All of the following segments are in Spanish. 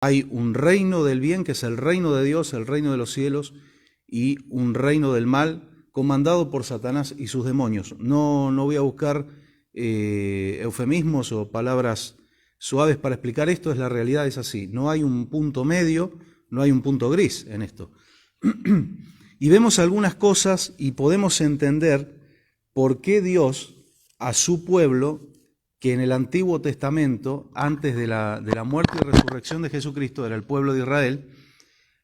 Hay un reino del bien, que es el reino de Dios, el reino de los cielos, y un reino del mal comandado por Satanás y sus demonios. No voy a buscar eufemismos o palabras suaves para explicar esto, es la realidad, es así. No hay un punto medio, no hay un punto gris en esto. Y vemos algunas cosas y podemos entender por qué Dios a su pueblo, que en el Antiguo Testamento, antes de la muerte y resurrección de Jesucristo, era el pueblo de Israel,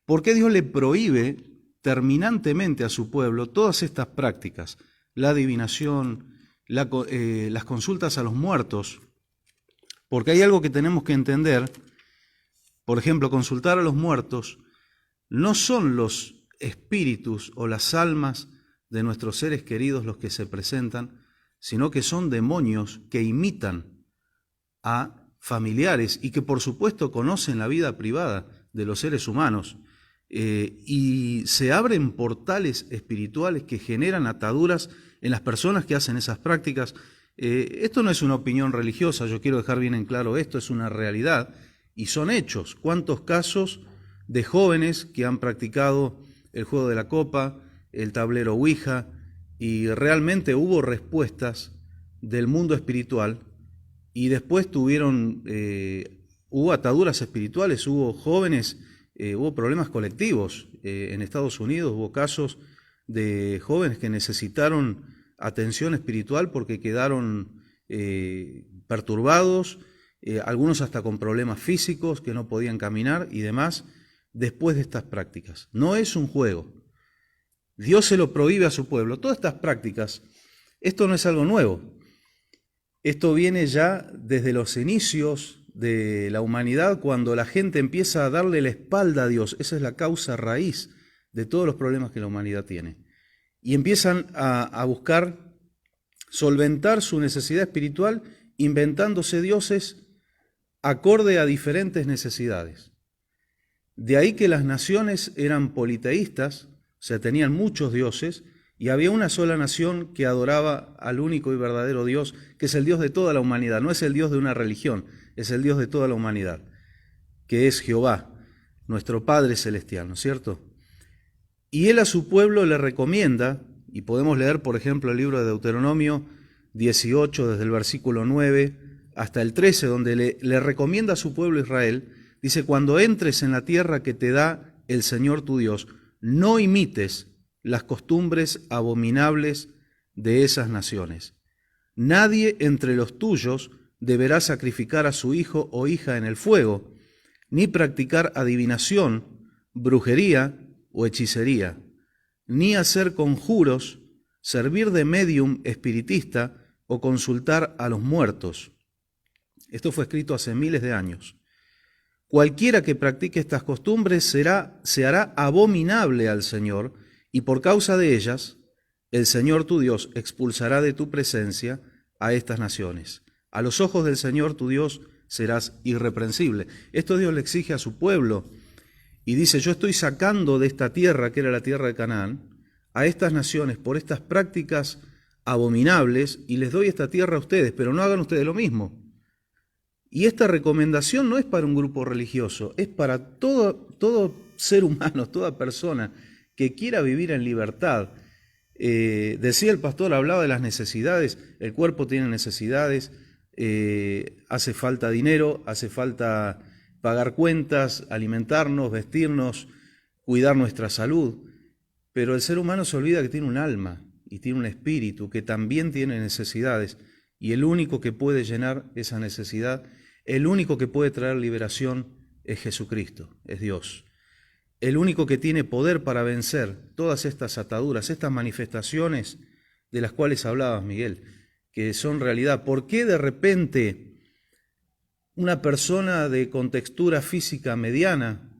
por qué Dios le prohíbe terminantemente a su pueblo todas estas prácticas, la adivinación, las consultas a los muertos, porque hay algo que tenemos que entender. Por ejemplo, consultar a los muertos no son los espíritus o las almas de nuestros seres queridos los que se presentan, sino que son demonios que imitan a familiares y que por supuesto conocen la vida privada de los seres humanos, y se abren portales espirituales que generan ataduras en las personas que hacen esas prácticas. Esto no es una opinión religiosa, yo quiero dejar bien en claro esto, es una realidad y son hechos. ¿Cuántos casos de jóvenes que han practicado el juego de la copa, el tablero Ouija, y realmente hubo respuestas del mundo espiritual y después hubo ataduras espirituales, hubo jóvenes, hubo problemas colectivos. En Estados Unidos hubo casos de jóvenes que necesitaron atención espiritual porque quedaron perturbados, algunos hasta con problemas físicos que no podían caminar y demás, después de estas prácticas. No es un juego. Dios se lo prohíbe a su pueblo. Todas estas prácticas, esto no es algo nuevo. Esto viene ya desde los inicios de la humanidad, cuando la gente empieza a darle la espalda a Dios. Esa es la causa raíz de todos los problemas que la humanidad tiene. Y empiezan a buscar solventar su necesidad espiritual inventándose dioses acorde a diferentes necesidades. De ahí que las naciones eran politeístas, o sea, tenían muchos dioses, y había una sola nación que adoraba al único y verdadero Dios, que es el Dios de toda la humanidad. No es el Dios de una religión, es el Dios de toda la humanidad, que es Jehová, nuestro Padre Celestial, ¿no es cierto? Y Él a su pueblo le recomienda, y podemos leer, por ejemplo, el libro de Deuteronomio 18, desde el versículo 9 hasta el 13, donde le recomienda a su pueblo Israel, dice: cuando entres en la tierra que te da el Señor tu Dios, no imites las costumbres abominables de esas naciones. Nadie entre los tuyos deberá sacrificar a su hijo o hija en el fuego, ni practicar adivinación, brujería o hechicería, ni hacer conjuros, servir de médium espiritista o consultar a los muertos. Esto fue escrito hace miles de años. Cualquiera que practique estas costumbres se hará abominable al Señor, y por causa de ellas, el Señor tu Dios expulsará de tu presencia a estas naciones. A los ojos del Señor tu Dios serás irreprensible. Esto Dios le exige a su pueblo, y dice: yo estoy sacando de esta tierra, que era la tierra de Canaán, a estas naciones por estas prácticas abominables, y les doy esta tierra a ustedes, pero no hagan ustedes lo mismo. Y esta recomendación no es para un grupo religioso, es para todo ser humano, toda persona que quiera vivir en libertad. Decía el pastor, hablaba de las necesidades, el cuerpo tiene necesidades, hace falta dinero, hace falta pagar cuentas, alimentarnos, vestirnos, cuidar nuestra salud, pero el ser humano se olvida que tiene un alma y tiene un espíritu que también tiene necesidades, y el único que puede llenar esa necesidad, el único que puede traer liberación es Jesucristo, es Dios. El único que tiene poder para vencer todas estas ataduras, estas manifestaciones de las cuales hablabas, Miguel, que son realidad. ¿Por qué de repente una persona de contextura física mediana,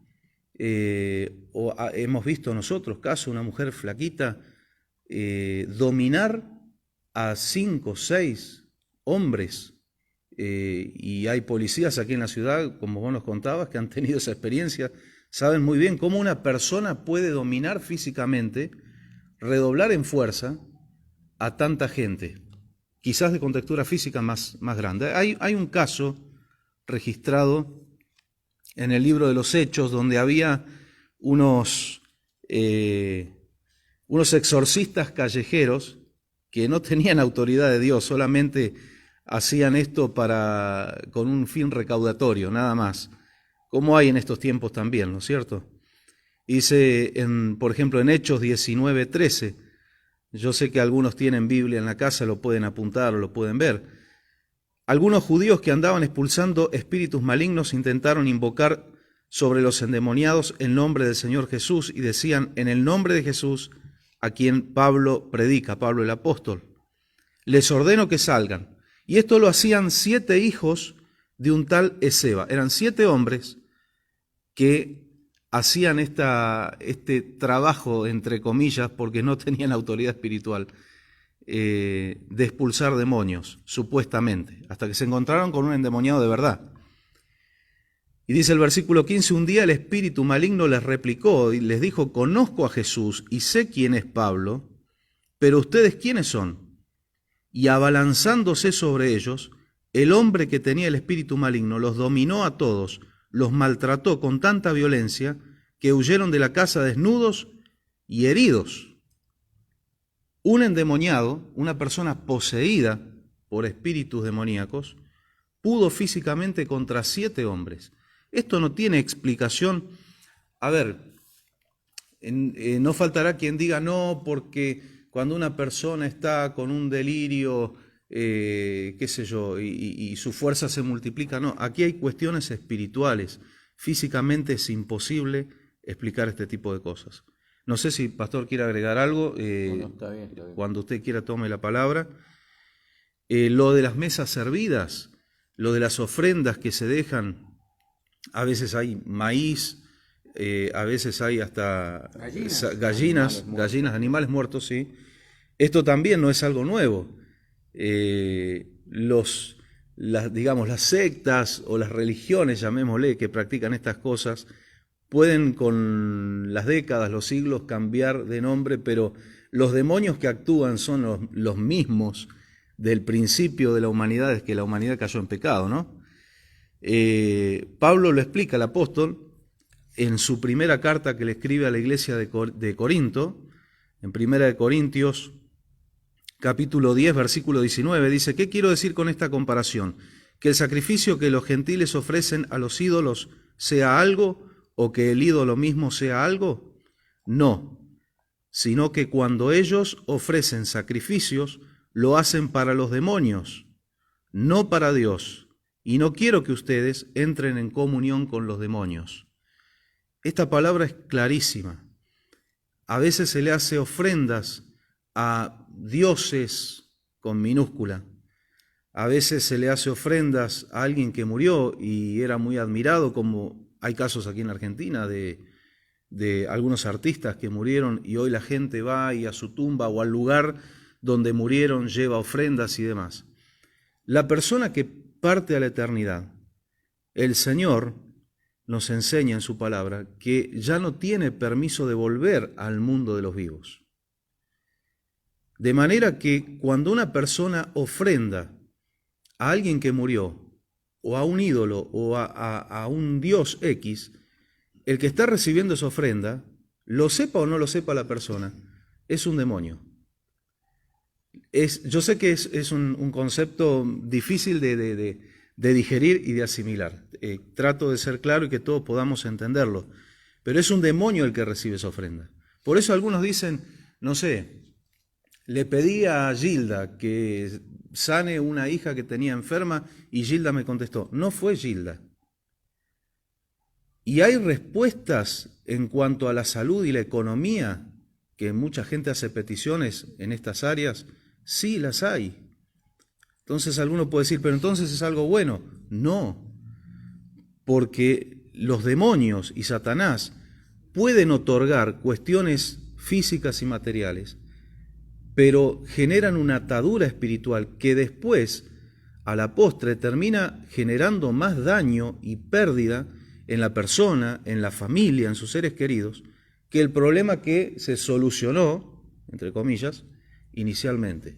hemos visto nosotros casos, una mujer flaquita, dominar a 5, 6 hombres? Y hay policías aquí en la ciudad, como vos nos contabas, que han tenido esa experiencia, saben muy bien cómo una persona puede dominar físicamente, redoblar en fuerza a tanta gente, quizás de contextura física más grande. Hay un caso registrado en el libro de los Hechos, donde había unos exorcistas callejeros que no tenían autoridad de Dios, solamente hacían esto con un fin recaudatorio, nada más, como hay en estos tiempos también, ¿no es cierto? Dice, por ejemplo, en Hechos 19:13, yo sé que algunos tienen Biblia en la casa, lo pueden apuntar o lo pueden ver. Algunos judíos que andaban expulsando espíritus malignos intentaron invocar sobre los endemoniados el nombre del Señor Jesús y decían, en el nombre de Jesús, a quien Pablo predica, Pablo el apóstol, les ordeno que salgan. Y esto lo hacían 7 hijos de un tal Esceva. Eran 7 hombres que hacían este trabajo, entre comillas, porque no tenían autoridad espiritual, de expulsar demonios, supuestamente, hasta que se encontraron con un endemoniado de verdad. Y dice el versículo 15, un día el espíritu maligno les replicó y les dijo, conozco a Jesús y sé quién es Pablo, pero ustedes ¿quiénes son? Y abalanzándose sobre ellos, el hombre que tenía el espíritu maligno los dominó a todos, los maltrató con tanta violencia que huyeron de la casa desnudos y heridos. Un endemoniado, una persona poseída por espíritus demoníacos, pudo físicamente contra 7 hombres. Esto no tiene explicación. A ver, no faltará quien diga no, porque cuando una persona está con un delirio, qué sé yo, y su fuerza se multiplica. No, aquí hay cuestiones espirituales. Físicamente es imposible explicar este tipo de cosas. No sé si Pastor quiere agregar algo. No, está bien. Cuando usted quiera tome la palabra. Lo de las mesas servidas, lo de las ofrendas que se dejan, a veces hay maíz, a veces hay hasta gallinas, animales muertos, sí. Esto también no es algo nuevo. Las sectas o las religiones, llamémosle, que practican estas cosas, pueden con las décadas, los siglos, cambiar de nombre, pero los demonios que actúan son los mismos del principio de la humanidad, es que la humanidad cayó en pecado, ¿no? Pablo lo explica, el apóstol, en su primera carta que le escribe a la iglesia de Corinto, en 1 Corintios, capítulo 10, versículo 19, dice, ¿qué quiero decir con esta comparación? ¿Que el sacrificio que los gentiles ofrecen a los ídolos sea algo o que el ídolo mismo sea algo? No, sino que cuando ellos ofrecen sacrificios, lo hacen para los demonios, no para Dios. Y no quiero que ustedes entren en comunión con los demonios. Esta palabra es clarísima. A veces se le hace ofrendas a dioses con minúscula. A veces se le hace ofrendas a alguien que murió y era muy admirado, como hay casos aquí en Argentina de algunos artistas que murieron y hoy la gente va y a su tumba o al lugar donde murieron lleva ofrendas y demás. La persona que parte a la eternidad, el Señor nos enseña en su palabra que ya no tiene permiso de volver al mundo de los vivos. De manera que cuando una persona ofrenda a alguien que murió, o a un ídolo, o a un dios X, el que está recibiendo esa ofrenda, lo sepa o no lo sepa la persona, es un demonio. Yo sé que es un concepto difícil de digerir y de asimilar. Trato de ser claro y que todos podamos entenderlo. Pero es un demonio el que recibe esa ofrenda. Por eso algunos dicen, no sé, le pedí a Gilda que sane una hija que tenía enferma y Gilda me contestó. No fue Gilda. Y hay respuestas en cuanto a la salud y la economía, que mucha gente hace peticiones en estas áreas. Sí, las hay. Entonces alguno puede decir, pero entonces es algo bueno. No, porque los demonios y Satanás pueden otorgar cuestiones físicas y materiales, pero generan una atadura espiritual que después, a la postre, termina generando más daño y pérdida en la persona, en la familia, en sus seres queridos, que el problema que se solucionó, entre comillas, inicialmente.